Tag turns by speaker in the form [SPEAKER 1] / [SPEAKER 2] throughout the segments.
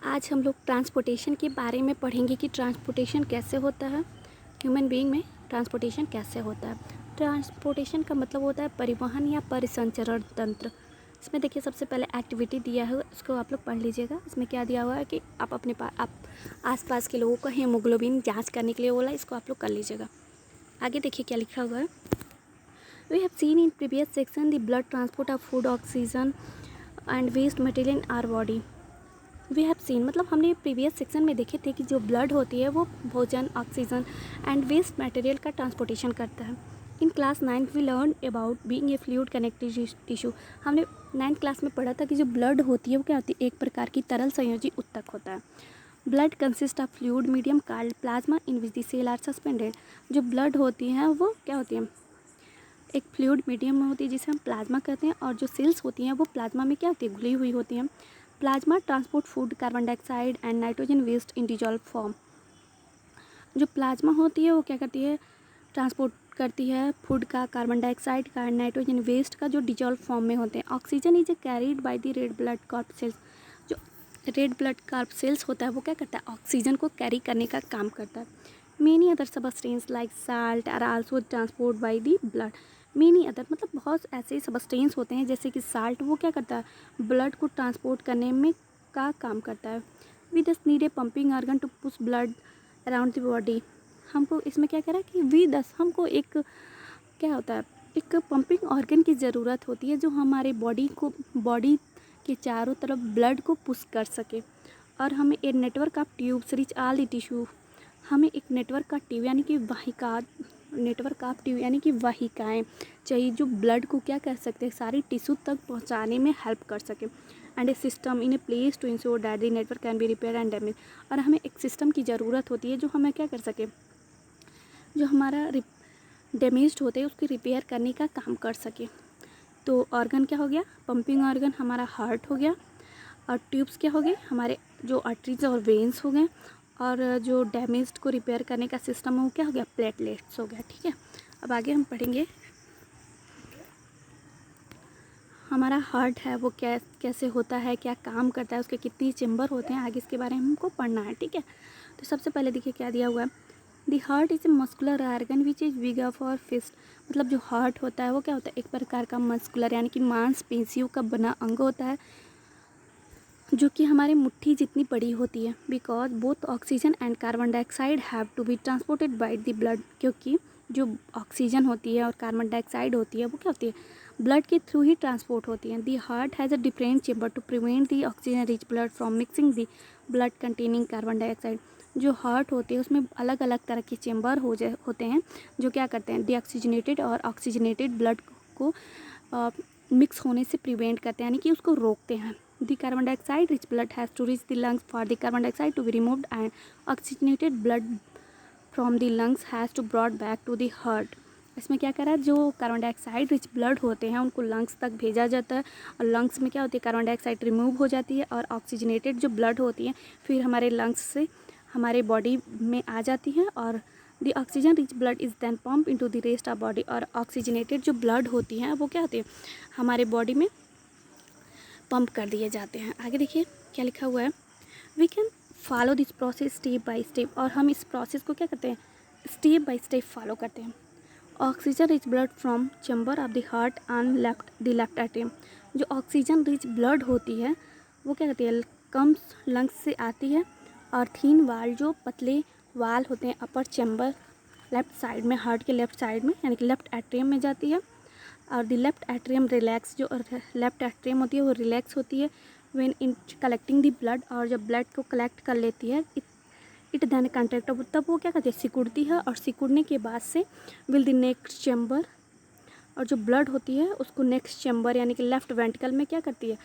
[SPEAKER 1] आज हम लोग ट्रांसपोर्टेशन के बारे में पढ़ेंगे कि ट्रांसपोर्टेशन कैसे होता है। ह्यूमन बीइंग में ट्रांसपोर्टेशन कैसे होता है। ट्रांसपोर्टेशन का मतलब होता है परिवहन या परिसंचरण तंत्र। इसमें देखिए सबसे पहले एक्टिविटी दिया है, उसको आप लोग पढ़ लीजिएगा। इसमें क्या दिया हुआ है कि आप अपने आप आसपास के लोगों का हीमोग्लोबिन जाँच करने के लिए बोला, इसको आप लोग कर लीजिएगा। आगे देखिए क्या लिखा हुआ है। We have seen in previous section the blood transport of food, oxygen and waste material in our body. We have seen मतलब हमने प्रीवियस सेक्शन में देखे थे कि जो ब्लड होती है वो भोजन, ऑक्सीजन एंड वेस्ट मटेरियल का ट्रांसपोर्टेशन करता है। In class 9 we learn about being a fluid connective tissue. हमने 9th क्लास में पढ़ा था कि जो ब्लड होती है वो क्या होती है, एक प्रकार की तरल संयोजी उत्तक होता है। Blood consist of fluid medium called plasma in which the cell are suspended. जो ब्लड होती है वो क्या होती है, एक फ्लूइड मीडियम में होती है जिसे हम प्लाज्मा कहते हैं, और जो सेल्स होती हैं वो प्लाज्मा में क्या होती है, घुली हुई होती हैं। Plasma transport food, carbon dioxide and nitrogen waste in dissolve form. जो प्लाज्मा होती है वो क्या करती है, ट्रांसपोर्ट करती है फूड का, कार्बन डाइऑक्साइड का, नाइट्रोजन वेस्ट का जो डिजॉल्व फॉर्म में होते हैं। Oxygen is carried by the red blood corpuscles. जो रेड ब्लड कॉर्प सेल्स होता है वो क्या करता है, ऑक्सीजन को कैरी करने का काम करता है। Many other substance like salt are also transport by the blood. Many other मतलब बहुत ऐसे सबस्टेंस होते हैं जैसे कि साल्ट, वो क्या करता है, ब्लड को ट्रांसपोर्ट करने में का काम करता है। We thus need a pumping organ to push blood around the body. हमको इसमें क्या कह रहा है कि वी दस हमको एक क्या होता है, एक पंपिंग ऑर्गन की ज़रूरत होती है जो हमारे बॉडी के चारों तरफ ब्लड को पुश कर सके। और हमें a network of tubes reach all the tissue. हमें एक नेटवर्क का ट्यूब यानी कि वाहिकाएँ चाहिए जो ब्लड को क्या कर सकते हैं, सारी टिश्यू तक पहुंचाने में हेल्प कर सके। And a system in a place to ensure that the network can be repair and damage. और हमें एक सिस्टम की ज़रूरत होती है जो हमें क्या कर सके, जो हमारा डैमेज्ड होते हैं उसकी रिपेयर करने का काम कर सके। तो ऑर्गन क्या हो गया, पंपिंग ऑर्गन हमारा हार्ट हो गया, और ट्यूब्स क्या हो गए, हमारे जो आर्टरीज और वेन्स हो गए, और जो डैमेज्ड को रिपेयर करने का सिस्टम है वो क्या हो गया, प्लेटलेट्स हो गया। ठीक है, अब आगे हम पढ़ेंगे हमारा हार्ट है वो कैसे होता है, क्या काम करता है, उसके कितनी चेम्बर होते हैं, आगे इसके बारे में हमको पढ़ना है। ठीक है, तो सबसे पहले देखिए क्या दिया हुआ है। The heart is a muscular organ which is big for fist. मतलब जो हार्ट होता है वो क्या होता है, एक प्रकार का मस्कुलर यानी कि मांसपेशियों का बना अंग होता है जो कि हमारे मुट्ठी जितनी बड़ी होती है। Because both oxygen and carbon dioxide have to be transported by the blood. क्योंकि जो ऑक्सीजन होती है और कार्बन डाइऑक्साइड होती है वो क्या होती है, ब्लड के थ्रू ही ट्रांसपोर्ट होती है। The heart has a different chamber to prevent the oxygen rich blood from mixing the blood containing carbon dioxide. जो हार्ट होती है उसमें अलग अलग तरह के चेम्बर होते हैं जो क्या करते हैं, डीऑक्सीजनेटेड और ऑक्सीजनेटेड ब्लड को मिक्स होने से प्रिवेंट करते हैं, यानी कि उसको रोकते हैं। The carbon dioxide rich blood has to reach the lungs for the carbon dioxide to be removed, and oxygenated blood from the lungs has to brought back to the heart। इसमें क्या करा, जो कार्बन डाइऑक्साइड रिच ब्लड होते हैं उनको lungs तक भेजा जाता है, और लंग्स में क्या होती है, कार्बन डाइऑक्साइड रिमूव हो जाती है, और ऑक्सीजनेटेड जो ब्लड होती है फिर हमारे लंग्स से हमारे बॉडी में आ जाती है, और the oxygen rich blood is then pump into the rest of body. और ऑक्सीजनेटेड जो ब्लड होती हैं वो क्या होती है, हमारे बॉडी में पंप कर दिए जाते हैं। आगे देखिए क्या लिखा हुआ है। We can follow this process step by step. और हम इस प्रोसेस को क्या करते हैं, स्टेप बाय स्टेप फॉलो करते हैं। Oxygen rich blood from chamber of the heart on left atrium. जो ऑक्सीजन रिच ब्लड होती है वो क्या करती है, कम्स लंग्स से आती है, और थीन वाल जो पतले वाल होते हैं अपर चैम्बर लेफ्ट साइड में, हार्ट के लेफ्ट साइड में यानी कि लेफ्ट एट्रियम में जाती है। और द लेफ्ट एट्रियम रिलैक्स, जो लेफ्ट एट्रियम होती है वो रिलैक्स होती है when in collecting the blood. और जब ब्लड को कलेक्ट कर लेती है इट देन कंट्रैक्ट, तब वो क्या करती है, सिकुड़ती है, और सिकुड़ने के बाद से विल द नेक्स्ट चैम्बर, और जो ब्लड होती है उसको नेक्स्ट चैम्बर यानी कि लेफ्ट वेंट्रिकल में क्या करती है,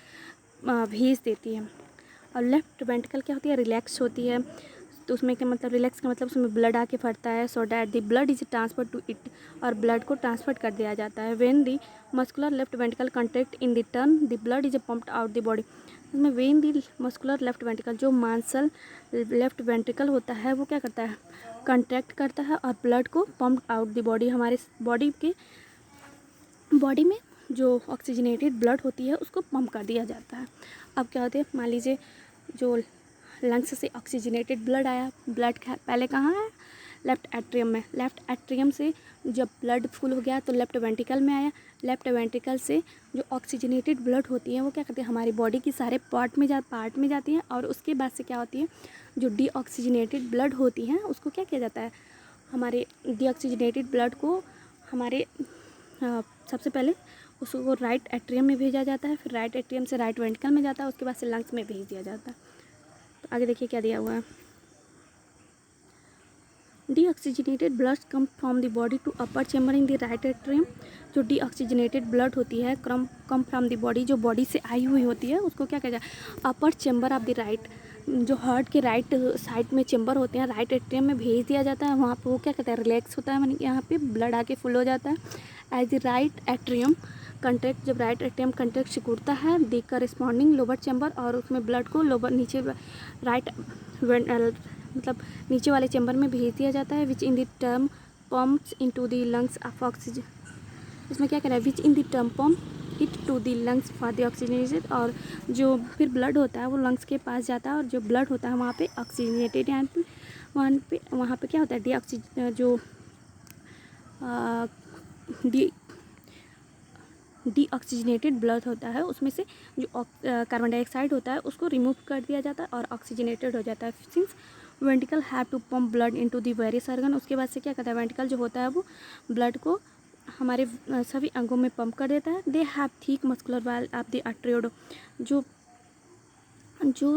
[SPEAKER 1] भेज देती है। और लेफ्ट वेंट्रिकल क्या होती है, रिलैक्स होती है। तो उसमें क्या मतलब, रिलैक्स का मतलब उसमें ब्लड आके फटता है, so that the blood is transfer to it. और ब्लड को ट्रांसफर कर दिया जाता है। When the muscular left ventricle contract in the turn the blood is pumped out the body. इसमें when the muscular left ventricle, जो मांसल left ventricle होता है वो क्या करता है, कंट्रैक्ट करता है और ब्लड को पम्प्ड आउट द बॉडी। हमारे बॉडी में जो ऑक्सीजनेटेड ब्लड होती है उसको पंप कर दिया जाता है। अब क्या होता है, मान लीजिए जो लंग्स से ऑक्सीजनेटेड ब्लड आया। ब्लड पहले कहाँ है? लेफ्ट एट्रियम में। लेफ्ट एट्रियम से जब ब्लड फुल हो गया तो लेफ्ट वेंट्रिकल में आया। लेफ्ट वेंट्रिकल से जो ऑक्सीजनेटेड ब्लड होती है वो क्या करती है, हमारी बॉडी की सारे पार्ट में जाती हैं, और उसके बाद से क्या होती है, जो डीऑक्सीजनेटेड ब्लड होती हैं उसको क्या किया जाता है, हमारे डीऑक्सीजनेटेड ब्लड को हमारे सबसे पहले उसको राइट एट्रियम में भेजा जाता है, फिर राइट एट्रियम से राइट वेंट्रिकल में जाता है, उसके बाद से लंग्स में भेज दिया जाता है। तो आगे देखिए क्या दिया हुआ है। Deoxygenated blood come from the body to upper chamber in the right atrium. जो डीऑक्सीजनेटेड ब्लड होती है कम फ्रॉम द बॉडी, जो बॉडी से आई हुई होती है उसको क्या कहते हैं, upper chamber of the right, जो हार्ट के राइट साइड में चैम्बर होते हैं राइट एट्रियम में भेज दिया जाता है। वहाँ पे वो क्या कहता है, रिलैक्स होता है, मानी यहाँ पे ब्लड आके फुल हो जाता है। As the right atrium contract, जब राइट एट्रियम कंट्रैक्ट सिकुड़ता है द करस्पॉन्डिंग लोअर चैम्बर, और उसमें ब्लड को लोअर नीचे राइट मतलब नीचे वाले चैम्बर में भेज दिया जाता है। Which in the term pumps into the lungs of oxygen. इसमें क्या कह रहा है, which in the term pump it to the lungs for the oxygenated, और जो फिर ब्लड होता है वो लंग्स के पास जाता है, और जो ब्लड होता है वहाँ पे ऑक्सीजनेटेड, यहाँ पे वहाँ पे क्या होता है, डीऑक्सीजनेटेड ब्लड होता है, उसमें से जो कार्बन डाइऑक्साइड होता है उसको रिमूव कर दिया जाता है और ऑक्सीजनेटेड हो जाता है। Since ventricle have to pump blood into the various organ, उसके बाद से क्या करता है, वेंट्रिकल जो होता है वो ब्लड को हमारे सभी अंगों में पंप कर देता है। They have thick muscular wall of the arteriole. जो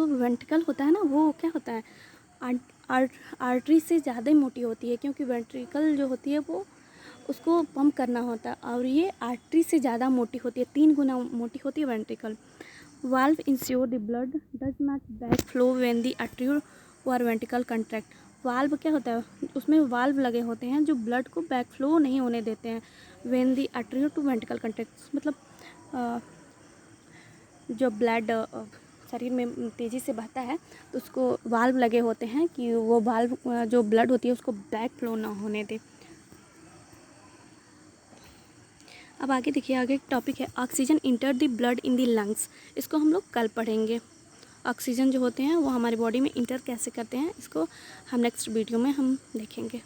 [SPEAKER 1] वेंट्रिकल होता है ना वो क्या होता है, आर्टरी से ज़्यादा ही मोटी होती है, क्योंकि वेंट्रिकल जो होती है वो उसको पंप करना होता है, और ये आर्टरी से ज़्यादा मोटी होती है, 3 गुना मोटी होती है ventricle. Valve ensure the blood does not back flow when the artery और वेंट्रिकल कंट्रैक्ट। वाल्व क्या होता है, उसमें वाल्व लगे होते हैं जो ब्लड को बैक फ्लो नहीं होने देते हैं। When the artery to ventricle contract, मतलब जो ब्लड शरीर में तेज़ी से बहता है तो उसको वाल्व लगे होते हैं कि वो वाल्व जो ब्लड होती है उसको बैक फ्लो ना होने दे। अब आगे देखिए, आगे टॉपिक है oxygen enter the blood in the lungs. इसको हम लोग कल पढ़ेंगे। ऑक्सीजन जो होते हैं वो हमारी बॉडी में इंटर कैसे करते हैं, इसको हम नेक्स्ट वीडियो में हम देखेंगे।